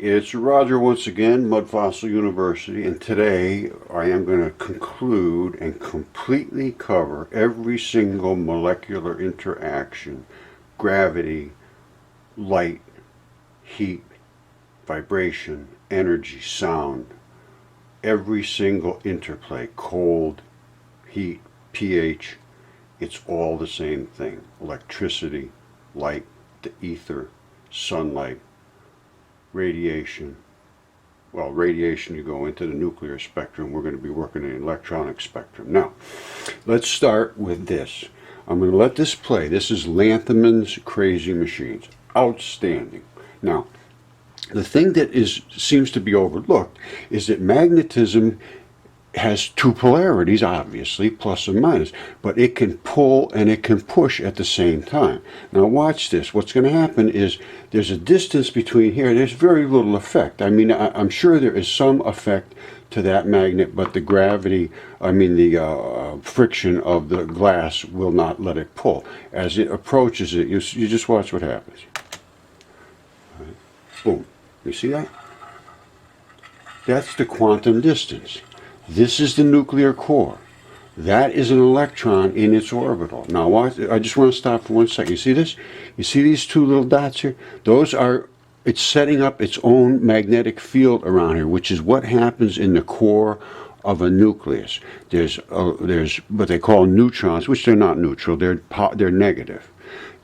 It's Roger once again, Mud Fossil University, and today I am going to conclude and completely cover every single molecular interaction: gravity, light, heat, vibration, energy, sound, every single interplay, cold, heat, pH. It's all the same thing: electricity, light, the ether, sunlight, radiation. Well, radiation, you go into the nuclear spectrum. We're going to be working in the electronic spectrum. Now, let's start with this. I'm going to let this play. This is Lanthaman's Crazy Machines. Outstanding. Now, the thing that seems to be overlooked is that magnetism has two polarities, obviously, plus and minus, but it can pull and it can push at the same time. Now watch this. What's going to happen is there's a distance between here. There's very little effect. I mean, I'm sure there is some effect to that magnet, but the gravity, the friction of the glass will not let it pull. As it approaches it, you just watch what happens. All right. Boom. You see that? That's the quantum distance. This is the nuclear core. That is an electron in its orbital. Now watch, I just want to stop for 1 second. You see this? You see these two little dots here? Those are, it's setting up its own magnetic field around here, which is what happens in the core of a nucleus. There's what they call neutrons, which they're not neutral, they're negative.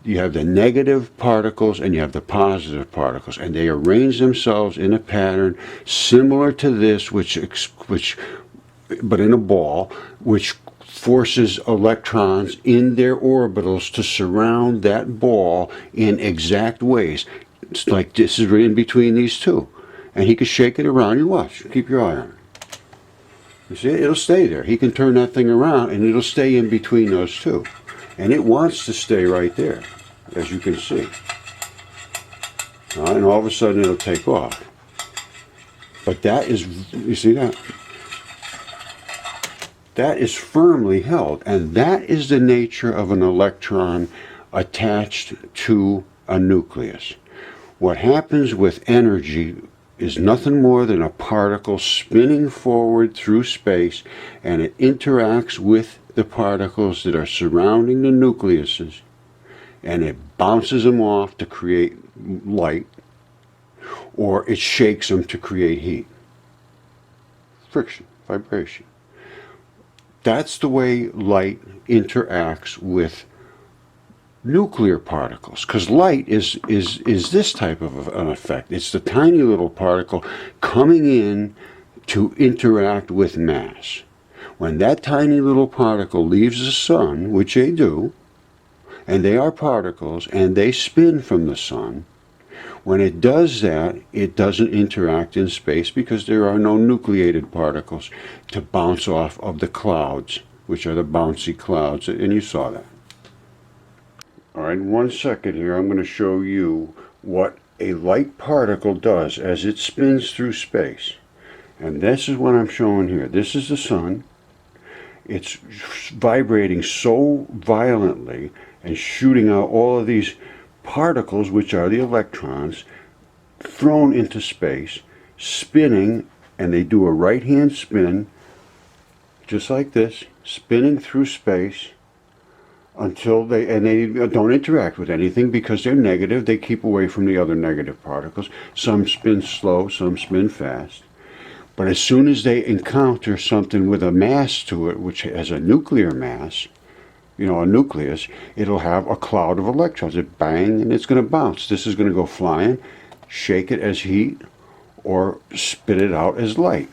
You have the negative particles and you have the positive particles, and they arrange themselves in a pattern similar to this, but in a ball, which forces electrons in their orbitals to surround that ball in exact ways. It's like this is right in between these two. And he can shake it around. You watch. Keep your eye on it. You see, it'll stay there. He can turn that thing around and it'll stay in between those two. And it wants to stay right there, as you can see. And all of a sudden it'll take off. But that is, you see that? That is firmly held, and that is the nature of an electron attached to a nucleus. What happens with energy is nothing more than a particle spinning forward through space, and it interacts with the particles that are surrounding the nucleuses, and it bounces them off to create light, or it shakes them to create heat. Friction, vibration. That's the way light interacts with nuclear particles, because light is this type of an effect. It's the tiny little particle coming in to interact with mass. When that tiny little particle leaves the sun, which they do, and they are particles, and they spin from the sun, when it does that, it doesn't interact in space because there are no nucleated particles to bounce off of the clouds, which are the bouncy clouds, and you saw that. All right, in 1 second here, I'm going to show you what a light particle does as it spins through space. And this is what I'm showing here. This is the sun. It's vibrating so violently and shooting out all of these particles, which are the electrons, thrown into space, spinning, and they do a right-hand spin, just like this, spinning through space until they don't interact with anything because they're negative. They keep away from the other negative particles. Some spin slow, some spin fast. But as soon as they encounter something with a mass to it, which has a nuclear mass, a nucleus, it'll have a cloud of electrons. It bang, and it's going to bounce. This is going to go flying, shake it as heat, or spit it out as light.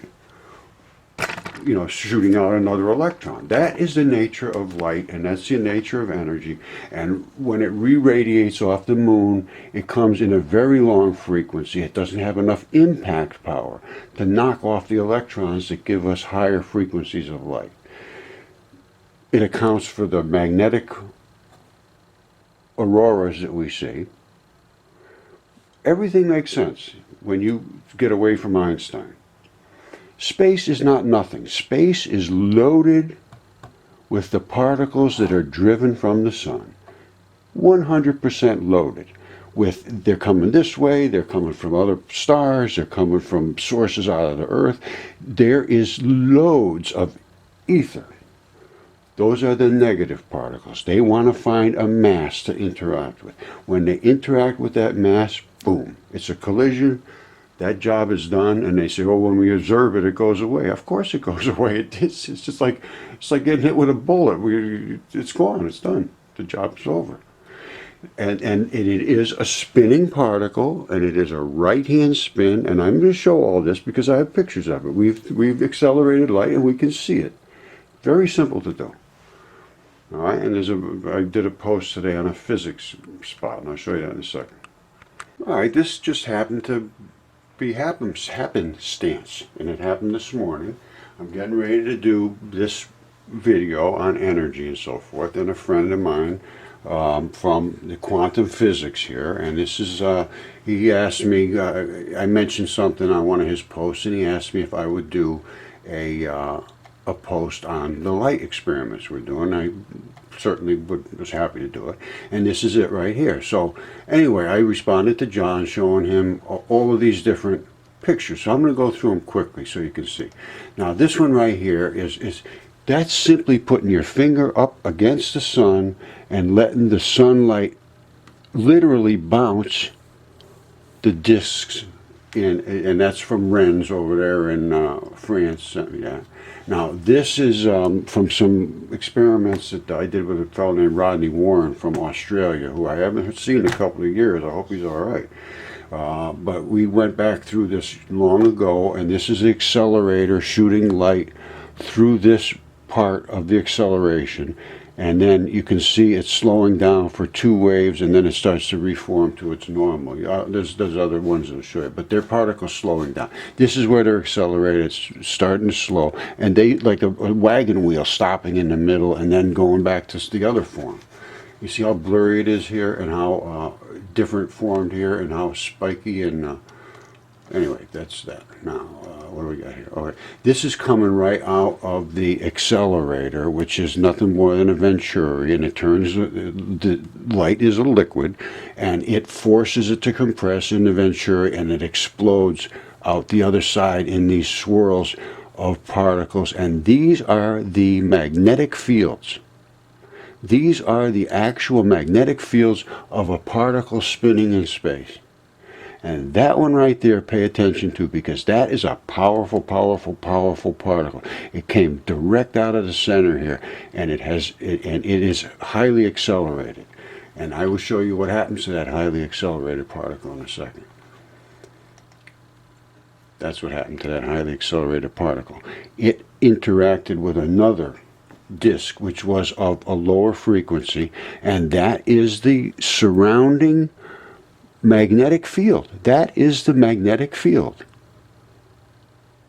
Shooting out another electron. That is the nature of light, and that's the nature of energy. And when it re-radiates off the moon, it comes in a very long frequency. It doesn't have enough impact power to knock off the electrons that give us higher frequencies of light. It accounts for the magnetic auroras that we see. Everything makes sense when you get away from Einstein. Space is not nothing. Space is loaded with the particles that are driven from the sun. 100% loaded. they're coming this way, they're coming from other stars, they're coming from sources out of the Earth. There is loads of ether. Those are the negative particles. They want to find a mass to interact with. When they interact with that mass, boom, it's a collision. That job is done, and they say, "Oh, when we observe it, it goes away." Of course, it goes away. It's just like getting hit with a bullet. It's gone. It's done. The job's over. And it is a spinning particle, and it is a right-hand spin. And I'm going to show all this because I have pictures of it. We've accelerated light, and we can see it. Very simple to do. All right, and I did a post today on a physics spot, and I'll show you that in a second. All right, this just happened to be happenstance, and it happened this morning. I'm getting ready to do this video on energy and so forth, and a friend of mine from the quantum physics here, and this is, he asked me, I mentioned something on one of his posts, and he asked me if I would do a post on the light experiments we're doing. I certainly was happy to do it, and this is it right here. So anyway, I responded to John showing him all of these different pictures. So I'm going to go through them quickly so you can see. Now this one right here is that's simply putting your finger up against the sun and letting the sunlight literally bounce the discs in, and that's from Rennes over there in France, sent me that. Now this is from some experiments that I did with a fellow named Rodney Warren from Australia, who I haven't seen in a couple of years. I hope he's all right. But we went back through this long ago, and this is the accelerator shooting light through this part of the acceleration, and then you can see it's slowing down for 2 waves, and then it starts to reform to its normal. There's other ones that'll show you, but they're particles slowing down. This is where they're accelerated. It's starting to slow, and they like a wagon wheel stopping in the middle and then going back to the other form. You see how blurry it is here, and how different formed here, and how spiky, and anyway, that's that. Now, what do we got here? Okay, this is coming right out of the accelerator, which is nothing more than a Venturi, and it turns, the light is a liquid, and it forces it to compress in the Venturi, and it explodes out the other side in these swirls of particles, and these are the magnetic fields. These are the actual magnetic fields of a particle spinning in space. And that one right there, pay attention to, because that is a powerful, powerful, powerful particle. It came direct out of the center here, and it is highly accelerated. And I will show you what happens to that highly accelerated particle in a second. That's what happened to that highly accelerated particle. It interacted with another disk, which was of a lower frequency, and that is the surrounding magnetic field. That is the magnetic field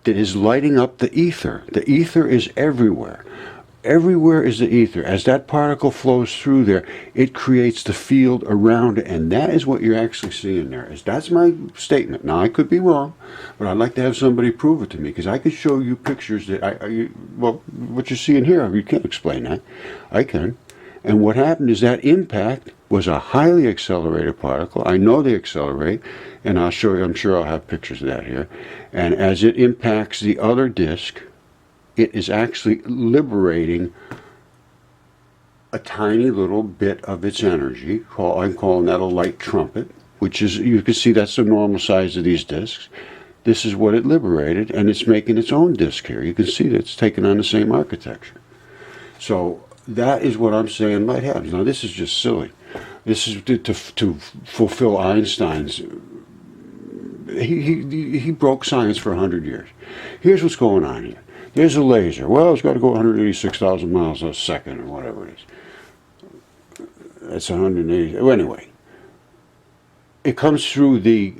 that is lighting up the ether. The ether is everywhere. Everywhere is the ether. As that particle flows through there, it creates the field around it, and that is what you're actually seeing there. That's my statement. Now, I could be wrong, but I'd like to have somebody prove it to me, because I could show you pictures that well, what you're seeing here, you can't explain that. I can. And what happened is that impact was a highly accelerated particle. I know they accelerate, and I'll show you, I'm sure I'll have pictures of that here. And as it impacts the other disk, it is actually liberating a tiny little bit of its energy. I'm calling that a light trumpet, which is, you can see that's the normal size of these disks. This is what it liberated, and it's making its own disk here. You can see that it's taking on the same architecture. So that is what I'm saying light happens. Now this is just silly. This is to fulfill Einstein's. He broke science for 100 years. Here's what's going on here. There's a laser. Well, it's got to go 186,000 miles a second, or whatever it is. That's 180. Well, anyway, it comes through the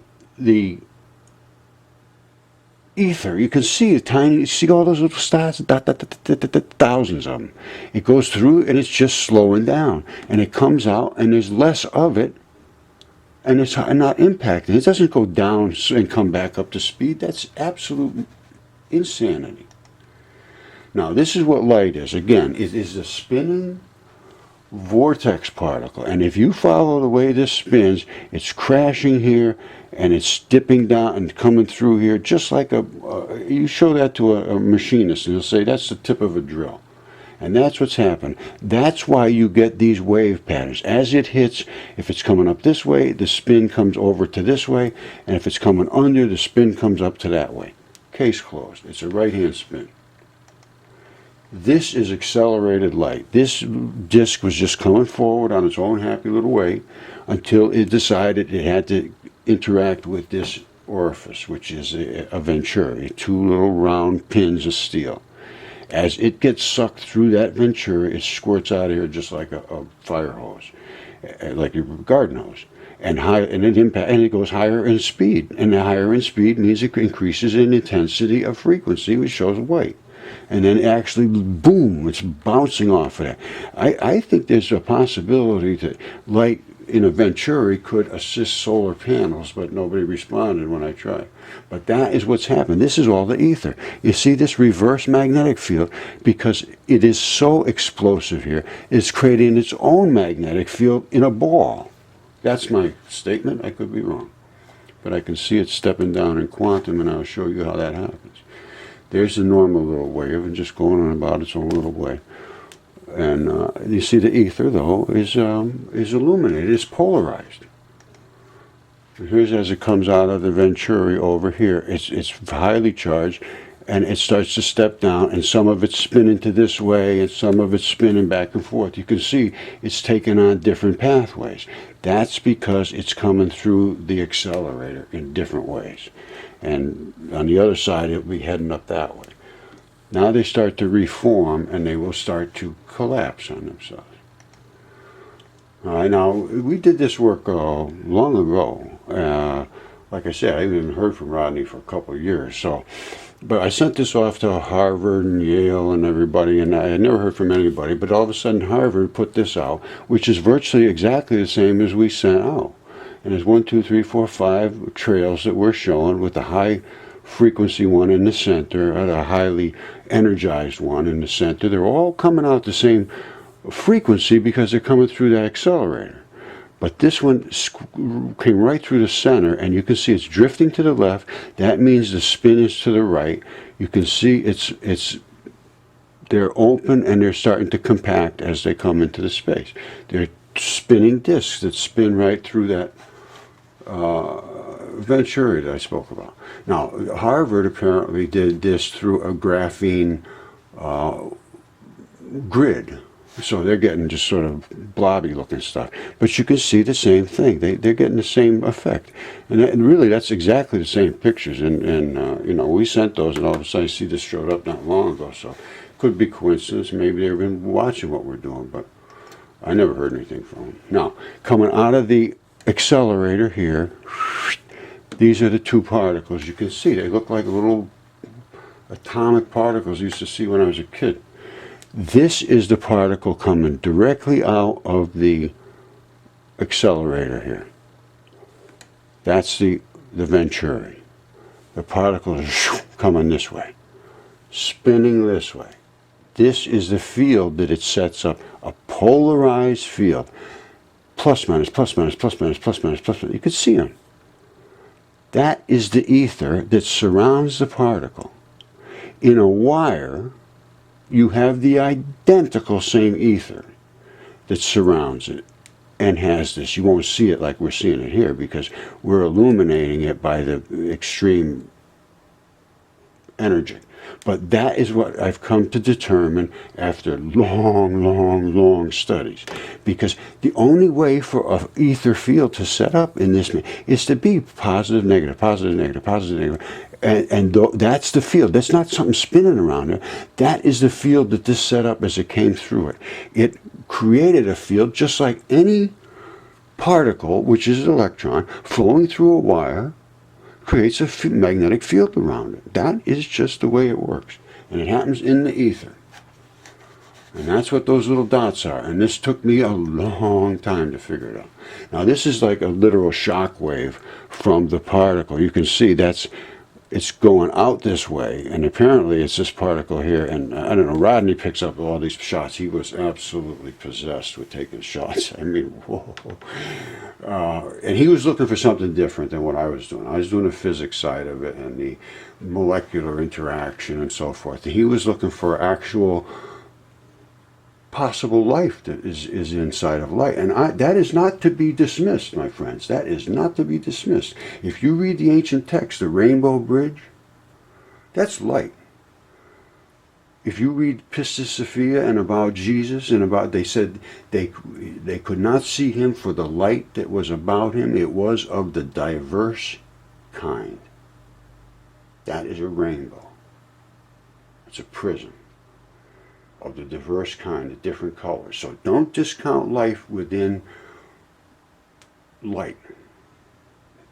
ether. You can see the tiny, see all those little stars, thousands of them. It goes through, and it's just slowing down, and it comes out, and there's less of it, and it's not impacting. It doesn't go down and come back up to speed. That's absolute insanity. Now, this is what light is. Again, it is a spinning vortex particle. And if you follow the way this spins, it's crashing here and it's dipping down and coming through here just like you show that to a machinist and he'll say that's the tip of a drill. And that's what's happened. That's why you get these wave patterns. As it hits, if it's coming up this way, the spin comes over to this way, and if it's coming under, the spin comes up to that way. Case closed. It's a right-hand spin. This is accelerated light. This disk was just coming forward on its own happy little way until it decided it had to interact with this orifice, which is a Venturi, two little round pins of steel. As it gets sucked through that Venturi, it squirts out of here just like a fire hose, like a garden hose, and it goes higher in speed. And the higher in speed means it increases in intensity of frequency, which shows white. And then actually, boom, it's bouncing off of that. I think there's a possibility that light in a Venturi could assist solar panels, but nobody responded when I tried. But that is what's happened. This is all the ether. You see this reverse magnetic field, because it is so explosive here, it's creating its own magnetic field in a ball. That's my statement. I could be wrong. But I can see it stepping down in quantum, and I'll show you how that happens. There's the normal little wave, and just going on about its own little way. And you see the ether, though, is illuminated. It's polarized. Here's as it comes out of the Venturi over here. It's highly charged, and it starts to step down, and some of it's spinning to this way, and some of it's spinning back and forth. You can see it's taking on different pathways. That's because it's coming through the accelerator in different ways. And on the other side, it'll be heading up that way. Now they start to reform, and they will start to collapse on themselves. All right, now, we did this work long ago. Like I said, I haven't heard from Rodney for a couple of years. But I sent this off to Harvard and Yale and everybody, and I had never heard from anybody. But all of a sudden, Harvard put this out, which is virtually exactly the same as we sent out. And there's 1, 2, 3, 4, 5 trails that we're showing with the high frequency one in the center, and a highly energized one in the center. They're all coming out the same frequency because they're coming through that accelerator. But this one came right through the center, and you can see it's drifting to the left. That means the spin is to the right. You can see they're open and they're starting to compact as they come into the space. They're spinning disks that spin right through that Venturi that I spoke about. Now, Harvard apparently did this through a graphene grid. So they're getting just sort of blobby looking stuff. But you can see the same thing. They're getting the same effect. And really, that's exactly the same pictures. And we sent those, and all of a sudden I see this showed up not long ago. So it could be coincidence. Maybe they've been watching what we're doing, but I never heard anything from them. Now, coming out of the accelerator here, these are the two particles. You can see they look like little atomic particles I used to see when I was a kid. This is the particle coming directly out of the accelerator here. That's the Venturi. The particle is coming this way, spinning this way. This is the field that it sets up, a polarized field. Plus, minus, plus, minus, plus, minus, plus, minus, plus, minus. You can see them. That is the ether that surrounds the particle. In a wire, you have the identical same ether that surrounds it and has this. You won't see it like we're seeing it here because we're illuminating it by the extreme energy. But that is what I've come to determine after long studies. Because the only way for an ether field to set up in this is to be positive, negative, positive, negative, positive, negative. And that's the field. That's not something spinning around there. That is the field that this set up as it came through it. It created a field just like any particle, which is an electron, flowing through a wire, creates a magnetic field around it. That is just the way it works. And it happens in the ether. And that's what those little dots are. And this took me a long time to figure it out. Now this is like a literal shock wave from the particle. You can see it's going out this way, and apparently it's this particle here, and I don't know, Rodney picks up all these shots. He was absolutely possessed with taking shots. I mean, whoa. And he was looking for something different than what I was doing. I was doing the physics side of it and the molecular interaction and so forth. He was looking for actual possible life that is inside of light. And that is not to be dismissed, my friends. That is not to be dismissed. If you read the ancient text, the Rainbow Bridge, that's light. If you read Pistis Sophia and about Jesus and about, they said they could not see him for the light that was about him. It was of the diverse kind. That is a rainbow. It's a prism of the diverse kind, the different colors. So don't discount life within light,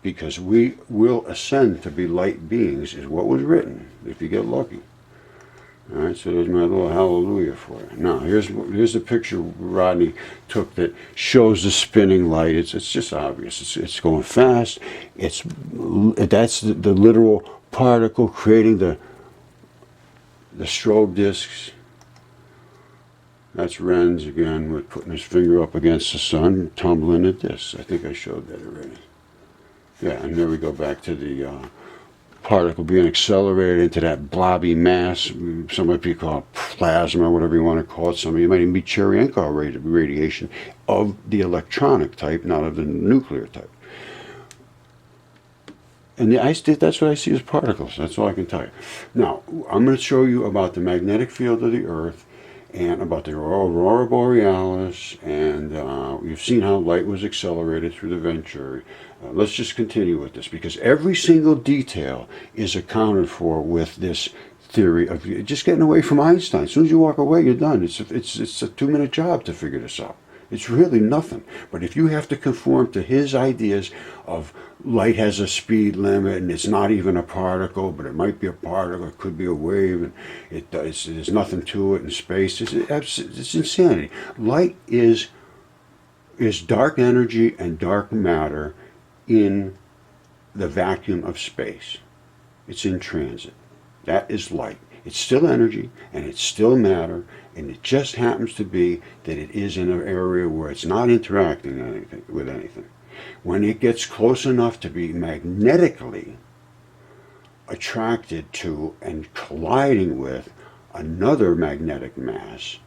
because we will ascend to be light beings, is what was written, if you get lucky. All right, so there's my little hallelujah for you. Now, here's the picture Rodney took that shows the spinning light. It's just obvious. It's going fast. That's the literal particle creating the strobe discs. That's Renz again, with putting his finger up against the sun, tumbling the discs. I think I showed that already. Yeah, and there we go back to the particle being accelerated into that blobby mass. Some might be called plasma, whatever you want to call it. Some of you might even be Cherenkov radiation of the electronic type, not of the nuclear type. And that's what I see as particles. That's all I can tell you. Now, I'm going to show you about the magnetic field of the Earth, and about the Aurora Borealis, and you've seen how light was accelerated through the Venturi. Let's just continue with this, because every single detail is accounted for with this theory of just getting away from Einstein. As soon as you walk away, you're done. It's a 2-minute job to figure this out. It's really nothing. But if you have to conform to his ideas of light has a speed limit and it's not even a particle, but it might be a particle, it could be a wave, and there's nothing to it in space, it's insanity. Light is dark energy and dark matter in the vacuum of space. It's in transit. That is light. It's still energy and it's still matter, and it just happens to be that it is in an area where it's not interacting with anything. When it gets close enough to be magnetically attracted to and colliding with another magnetic mass,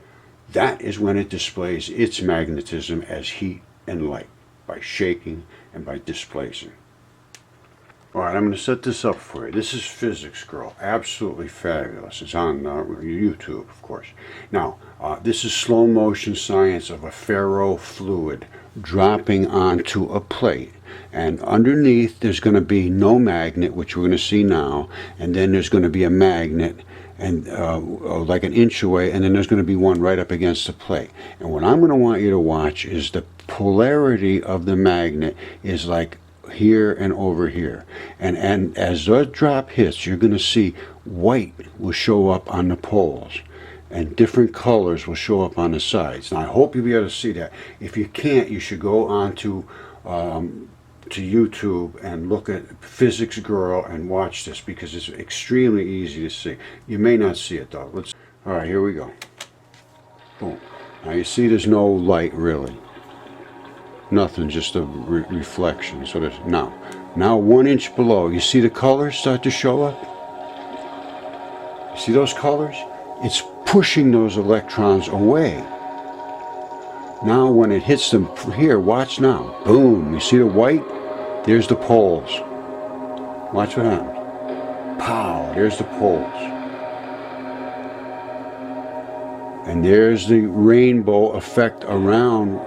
that is when it displays its magnetism as heat and light, by shaking and by displacing. All right, I'm going to set this up for you. This is Physics Girl. Absolutely fabulous. It's on YouTube, of course. Now, this is slow motion science of a ferrofluid dropping onto a plate. And underneath, there's going to be no magnet, which we're going to see now. And then there's going to be a magnet, and like an inch away. And then there's going to be one right up against the plate. And what I'm going to want you to watch is the polarity of the magnet is like here and over here, and as that drop hits, you're going to see white will show up on the poles and different colors will show up on the sides. Now I hope you'll be able to see that. If you can't, you should go on to YouTube and look at Physics Girl and watch this, because it's extremely easy to see. You may not see it though. All right, here we go. Boom. Now you see there's no light really. Nothing, just a reflection. So there's now 1 inch below. You see the colors start to show up? You see those colors? It's pushing those electrons away. Now when it hits them here, watch now. Boom. You see the white? There's the poles. Watch what happens. Pow. There's the poles. And there's the rainbow effect around.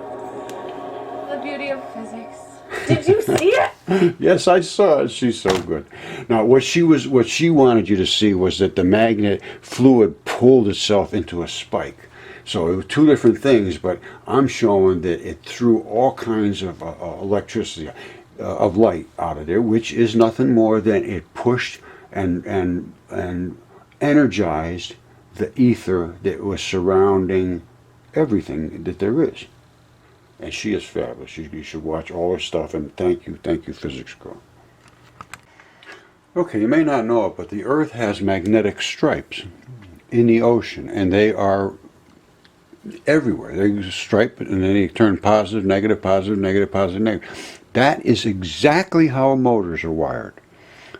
Did you see it? Yes, I saw it. She's so good. Now, what she wanted you to see was that the magnet fluid pulled itself into a spike. So it was two different things, but I'm showing that it threw all kinds of electricity, of light out of there, which is nothing more than it pushed and energized the ether that was surrounding everything that there is. And she is fabulous. You should watch all her stuff, and thank you, Physics Girl. Okay, you may not know it, but the Earth has magnetic stripes in the ocean, and they are everywhere. They stripe and then they turn positive, negative, positive, negative, positive, negative. That is exactly how motors are wired.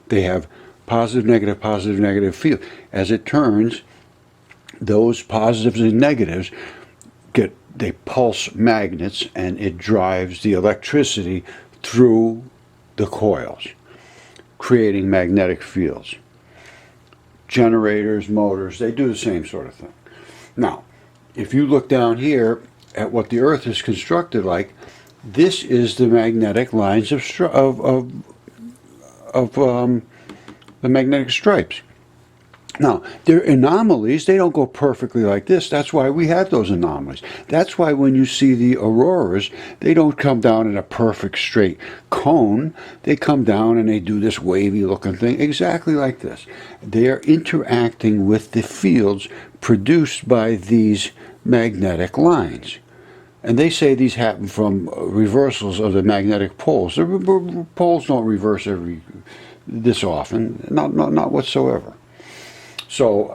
They have positive, negative field. As it turns, those positives and negatives they pulse magnets, and it drives the electricity through the coils, creating magnetic fields. Generators, motors, they do the same sort of thing. Now, if you look down here at what the Earth is constructed like, this is the magnetic lines of the magnetic stripes. Now, they're anomalies. They don't go perfectly like this. That's why we have those anomalies. That's why when you see the auroras, they don't come down in a perfect straight cone. They come down and they do this wavy looking thing exactly like this. They are interacting with the fields produced by these magnetic lines. And they say these happen from reversals of the magnetic poles. The poles don't reverse this often, not whatsoever. So,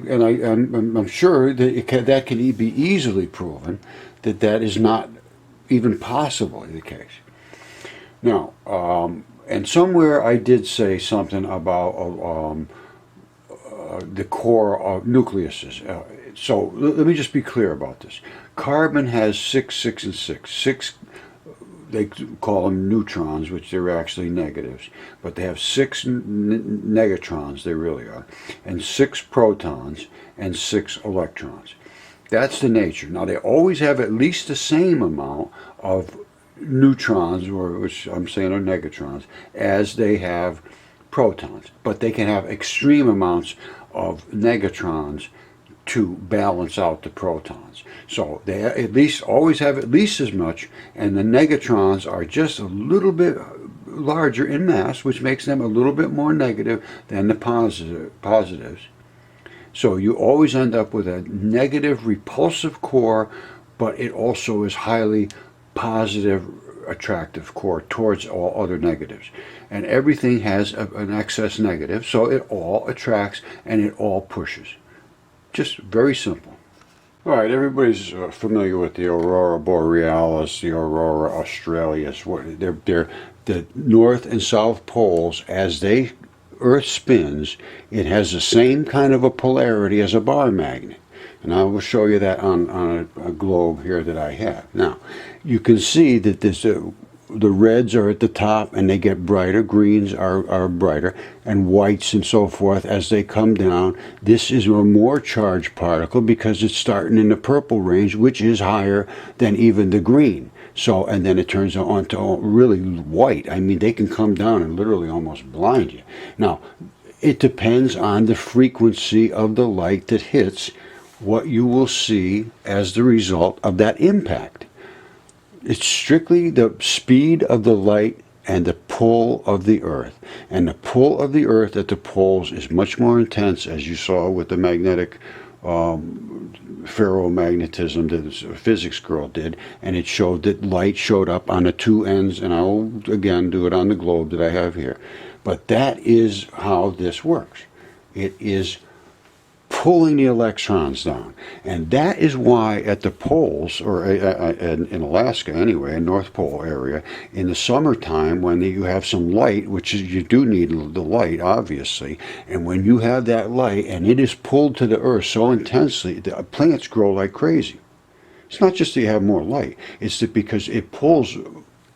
and I'm sure that that can be easily proven that is not even possibly the case. Now, and somewhere I did say something about the core of nucleuses. So let me just be clear about this. Carbon has 6, 6, and 6. 6, they call them neutrons, which they're actually negatives, but they have 6 negatrons, they really are, and 6 protons and 6 electrons. That's the nature. Now, they always have at least the same amount of neutrons, or which I'm saying are negatrons, as they have protons, but they can have extreme amounts of negatrons to balance out the protons. So they at least always have at least as much, and the negatrons are just a little bit larger in mass, which makes them a little bit more negative than the positives. So you always end up with a negative repulsive core, but it also is highly positive attractive core towards all other negatives. And everything has an excess negative, so it all attracts and it all pushes. Just very simple. All right, everybody's familiar with the Aurora Borealis, the Aurora Australis. They're the north and south poles. As Earth spins, it has the same kind of a polarity as a bar magnet. And I will show you that on a globe here that I have. Now, you can see that the reds are at the top and they get brighter, greens are brighter, and whites and so forth as they come down. This is a more charged particle because it's starting in the purple range, which is higher than even the green. So, and then it turns on to really white. I mean, they can come down and literally almost blind you. Now, it depends on the frequency of the light that hits what you will see as the result of that impact. It's strictly the speed of the light and the pull of the Earth. And the pull of the Earth at the poles is much more intense, as you saw with the magnetic ferromagnetism that a physics girl did. And it showed that light showed up on the two ends, and I'll again do it on the globe that I have here. But that is how this works. It is pulling the electrons down. And that is why at the poles, or in Alaska anyway, in North Pole area, in the summertime when you have some light, which is, you do need the light, obviously, and when you have that light and it is pulled to the Earth so intensely, the plants grow like crazy. It's not just that you have more light, it's that because it pulls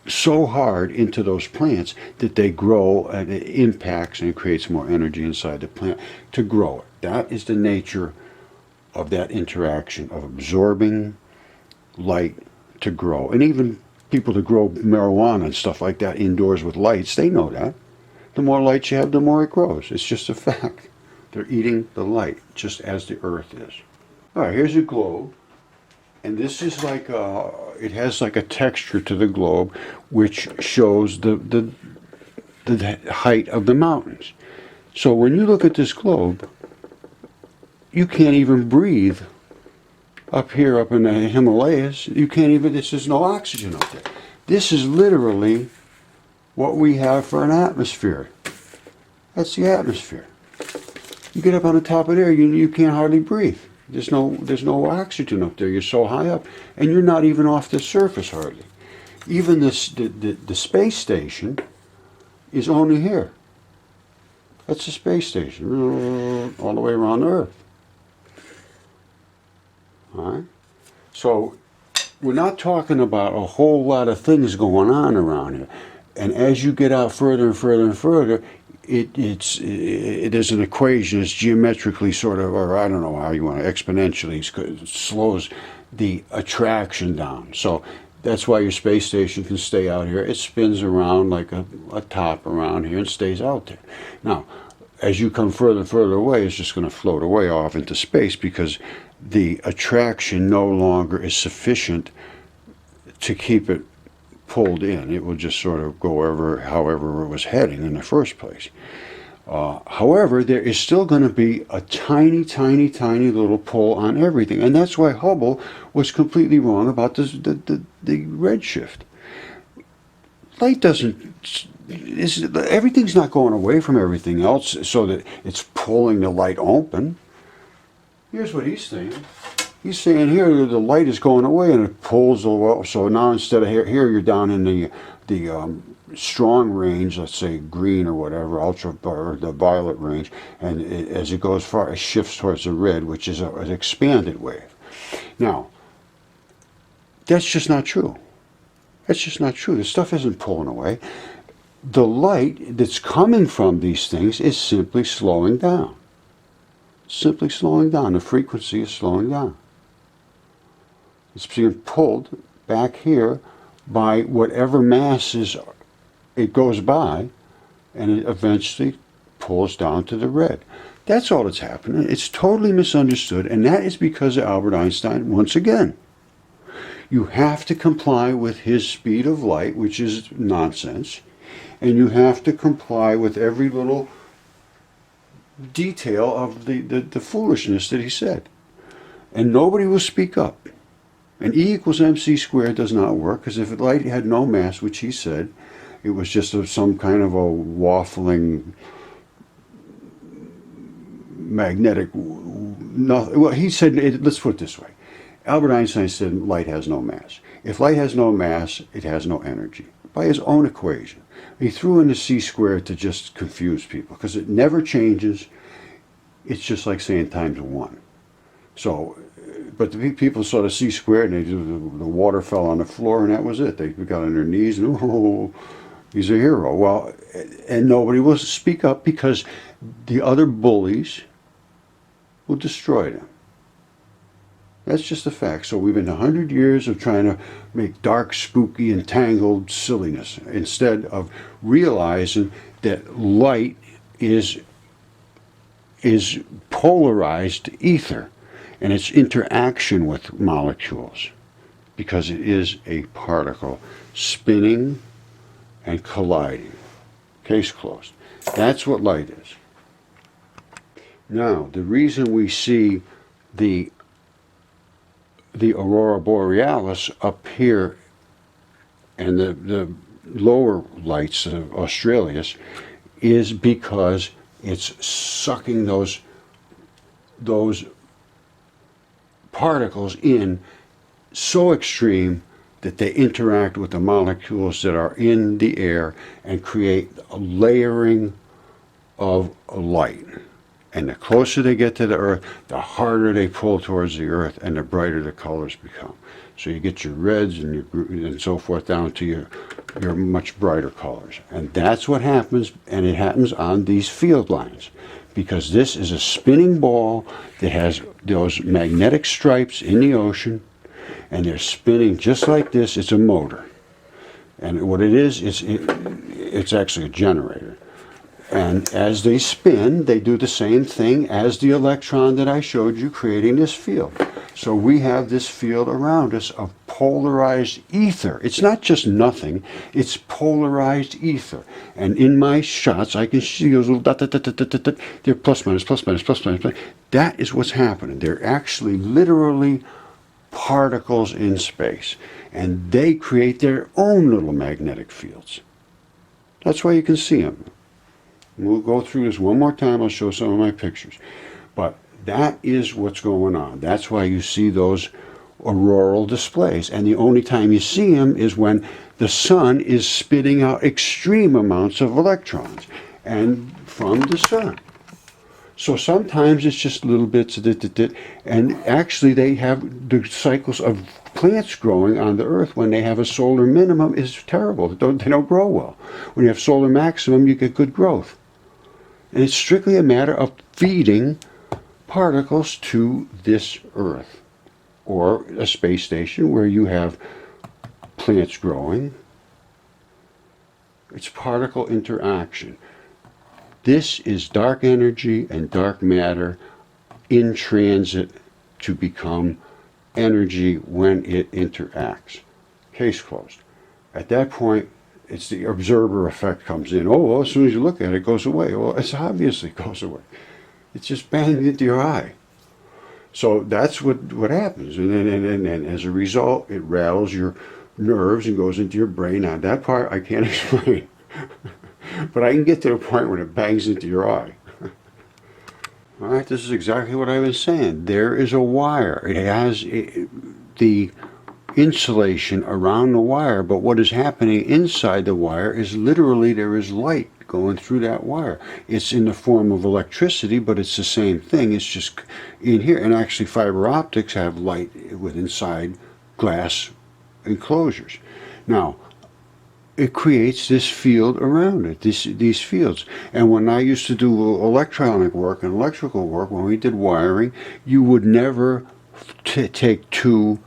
so hard into those plants that they grow, and it impacts and it creates more energy inside the plant to grow it. That is the nature of that interaction of absorbing light to grow. And even people that grow marijuana and stuff like that indoors with lights, they know that. The more light you have, the more it grows. It's just a fact. They're eating the light, just as the Earth is. All right, here's a globe. And this is like it has like a texture to the globe, which shows the height of the mountains. So when you look at this globe, you can't even breathe up here, up in the Himalayas. You can't even, there's no oxygen up there. This is literally what we have for an atmosphere. That's the atmosphere. You get up on the top of there, you can't hardly breathe. There's no oxygen up there. You're so high up, and you're not even off the surface hardly. Even the space station is only here. That's the space station, all the way around the Earth. All right? So we're not talking about a whole lot of things going on around here. And as you get out further and further and further, there's an equation. It's geometrically sort of, or I don't know how you want to, exponentially slows the attraction down. So that's why your space station can stay out here. It spins around like a top around here and stays out there. Now, as you come further and further away, it's just going to float away off into space because the attraction no longer is sufficient to keep it pulled in. It will just sort of go however it was heading in the first place. However, there is still going to be a tiny, tiny, tiny little pull on everything. And that's why Hubble was completely wrong about the redshift. Light everything's not going away from everything else so that it's pulling the light open. Here's what he's saying. He's saying here the light is going away and it pulls away. So now instead of here you're down in the strong range, let's say green or whatever, ultra or the violet range, and as it goes far, it shifts towards the red, which is an expanded wave. Now, that's just not true. That's just not true. The stuff isn't pulling away. The light that's coming from these things is simply slowing down. Simply slowing down. The frequency is slowing down. It's being pulled back here by whatever masses it goes by, and it eventually pulls down to the red. That's all that's happening. It's totally misunderstood, and that is because of Albert Einstein once again. You have to comply with his speed of light, which is nonsense, and you have to comply with every little detail of the foolishness that he said. And nobody will speak up. And E equals mc squared does not work, because if light had no mass, which he said, it was just some kind of a waffling magnetic nothing. Well, he said, let's put it this way. Albert Einstein said light has no mass. If light has no mass, it has no energy. By his own equation. He threw in the c squared to just confuse people, because it never changes. It's just like saying times 1. So, but the people saw the c squared, and the water fell on the floor, and that was it. They got on their knees, and oh, he's a hero. Well, and nobody will speak up because the other bullies will destroy them. That's just a fact. So we've been 100 years of trying to make dark, spooky, and tangled silliness instead of realizing that light is polarized ether and its interaction with molecules, because it is a particle spinning and colliding. Case closed. That's what light is. Now, the reason we see the Aurora Borealis up here and the lower lights of Australis is because it's sucking those particles in so extreme that they interact with the molecules that are in the air and create a layering of light. And the closer they get to the Earth, the harder they pull towards the Earth, and the brighter the colors become. So you get your reds and so forth down to your much brighter colors. And that's what happens, and it happens on these field lines. Because this is a spinning ball that has those magnetic stripes in the ocean, and they're spinning just like this. It's a motor. And what it is, it's actually a generator. And as they spin, they do the same thing as the electron that I showed you, creating this field. So we have this field around us of polarized ether. It's not just nothing, it's polarized ether. And in my shots, I can see those little dot, dot, dot, dot, dot, dot. They're plus, minus, plus, minus, plus, minus, plus. That is what's happening. They're actually literally particles in space. And they create their own little magnetic fields. That's why you can see them. We'll go through this one more time. I'll show some of my pictures. But that is what's going on. That's why you see those auroral displays. And the only time you see them is when the sun is spitting out extreme amounts of electrons and from the sun. So sometimes it's just little bits of it, and actually they have the cycles of plants growing on the earth when they have a solar minimum is terrible. They don't grow well. When you have solar maximum, you get good growth. And it's strictly a matter of feeding particles to this earth, or a space station where you have plants growing. It's particle interaction. This is dark energy and dark matter in transit to become energy when it interacts. Case closed. At that point, it's the observer effect comes in. Oh, well, as soon as you look at it, it goes away. Well, it's obviously goes away. It's just banged into your eye. So that's what happens. And then as a result, it rattles your nerves and goes into your brain. Now, that part I can't explain. But I can get to the point when it bangs into your eye. All right, this is exactly what I was saying. There is a wire. It has the insulation around the wire, but what is happening inside the wire is literally there is light going through that wire. It's in the form of electricity, but it's the same thing. It's just in here. And actually fiber optics have light with inside glass enclosures. Now, it creates this field around it, these fields. And when I used to do electronic work and electrical work, when we did wiring, you would never take two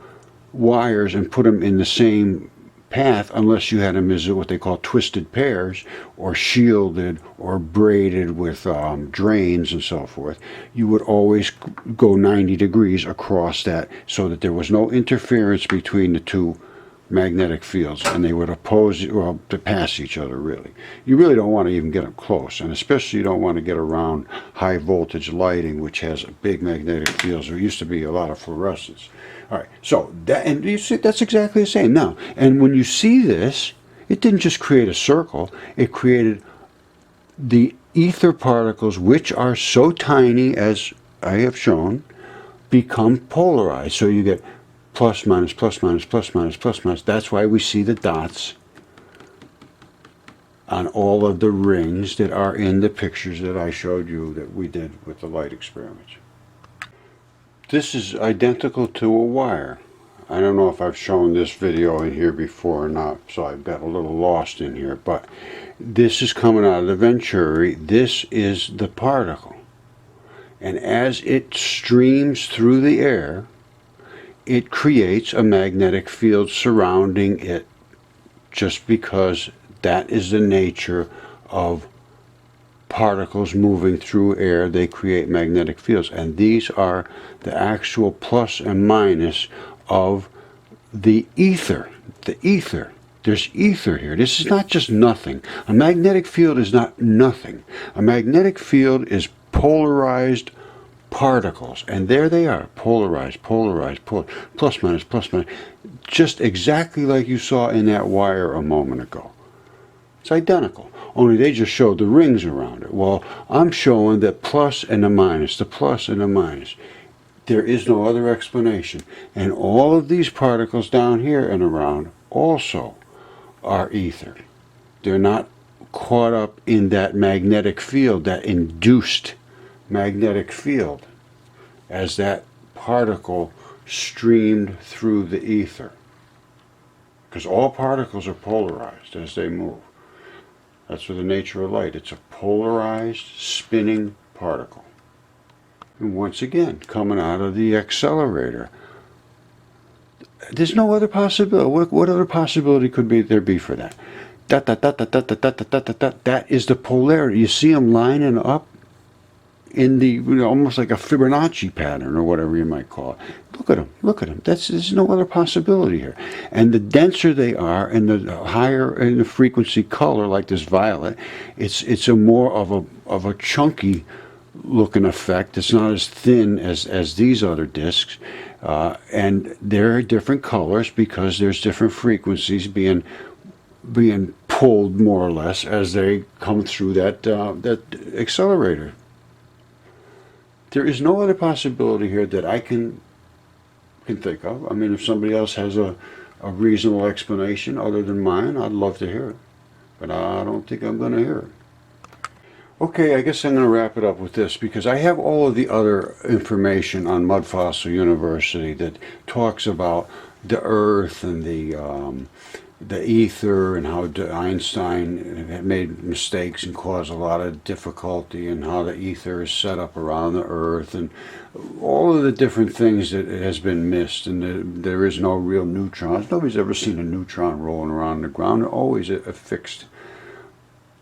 wires and put them in the same path unless you had them as what they call twisted pairs, or shielded, or braided with drains and so forth. You would always go 90 degrees across that so that there was no interference between the two magnetic fields, and they would oppose, well, to pass each other, really. You really don't want to even get them close, and especially you don't want to get around high voltage lighting, which has big magnetic fields. There used to be a lot of fluorescence. All right, so that, and you see, that's exactly the same. Now, and when you see this, it didn't just create a circle, it created the ether particles, which are so tiny, as I have shown, become polarized. So you get plus, minus, plus, minus, plus, minus, plus, minus. That's why we see the dots on all of the rings that are in the pictures that I showed you that we did with the light experiments. This is identical to a wire. I don't know if I've shown this video in here before or not, so I've got a little lost in here, but this is coming out of the Venturi. This is the particle. And as it streams through the air, it creates a magnetic field surrounding it, just because that is the nature of particles moving through air. They create magnetic fields, and these are the actual plus and minus of the ether. The ether. There's ether here. This is not just nothing. A magnetic field is not nothing. A magnetic field is polarized particles, and there they are, polarized, plus minus, just exactly like you saw in that wire a moment ago. It's identical, only they just showed the rings around it. Well, I'm showing that plus and the minus, the plus and the minus. There is no other explanation. And all of these particles down here and around also are ether. They're not caught up in that magnetic field, that induced magnetic field, as that particle streamed through the ether. Because all particles are polarized as they move. That's the nature of light. It's a polarized, spinning particle. And once again, coming out of the accelerator. There's no other possibility. What other possibility could there be for that? That is the polarity. You see them lining up in the, almost like a Fibonacci pattern, or whatever you might call it. Look at them. There's no other possibility here. And the denser they are, and the higher in the frequency color, like this violet, it's a more of a chunky looking effect. It's not as thin as these other discs, and they're different colors because there's different frequencies being cold more or less as they come through that accelerator. There is no other possibility here that I can think of. I mean, if somebody else has a reasonable explanation other than mine, I'd love to hear it. But I don't think I'm going to hear it. Okay, I guess I'm going to wrap it up with this, because I have all of the other information on Mud Fossil University that talks about the Earth and the ether, and how Einstein had made mistakes and caused a lot of difficulty, and how the ether is set up around the Earth, and all of the different things that has been missed, and there is no real neutrons. Nobody's ever seen a neutron rolling around the ground. They're always affixed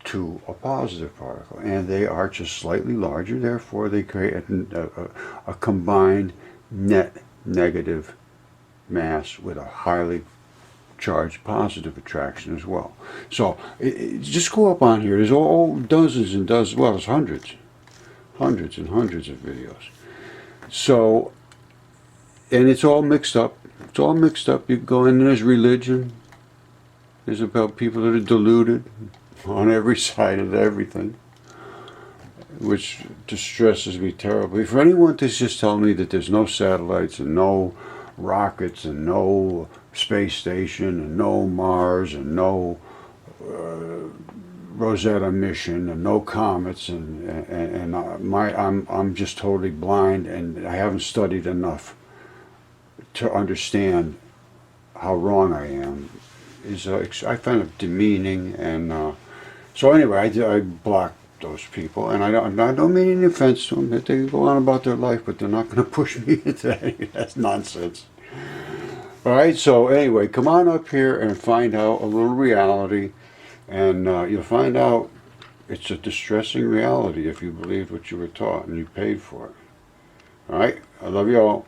to a positive particle, and they are just slightly larger. Therefore, they create a combined net negative mass with a highly charged positive attraction as well. So just go up on here. There's all dozens and dozens, well, there's hundreds and hundreds of videos. So, and it's all mixed up. It's all mixed up. You go in, there's religion. There's about people that are deluded on every side of everything, which distresses me terribly. For anyone to just tell me that there's no satellites and no rockets and no space station and no Mars and no Rosetta mission and no comets, and I'm just totally blind, and I haven't studied enough to understand how wrong I am, is I find it demeaning. And so anyway, I block those people, and I don't mean any offense to them. They can go on about their life, but they're not going to push me into that. That's nonsense. All right, so anyway, come on up here and find out a little reality, and you'll find out it's a distressing reality if you believe what you were taught and you paid for it. All right, I love you all.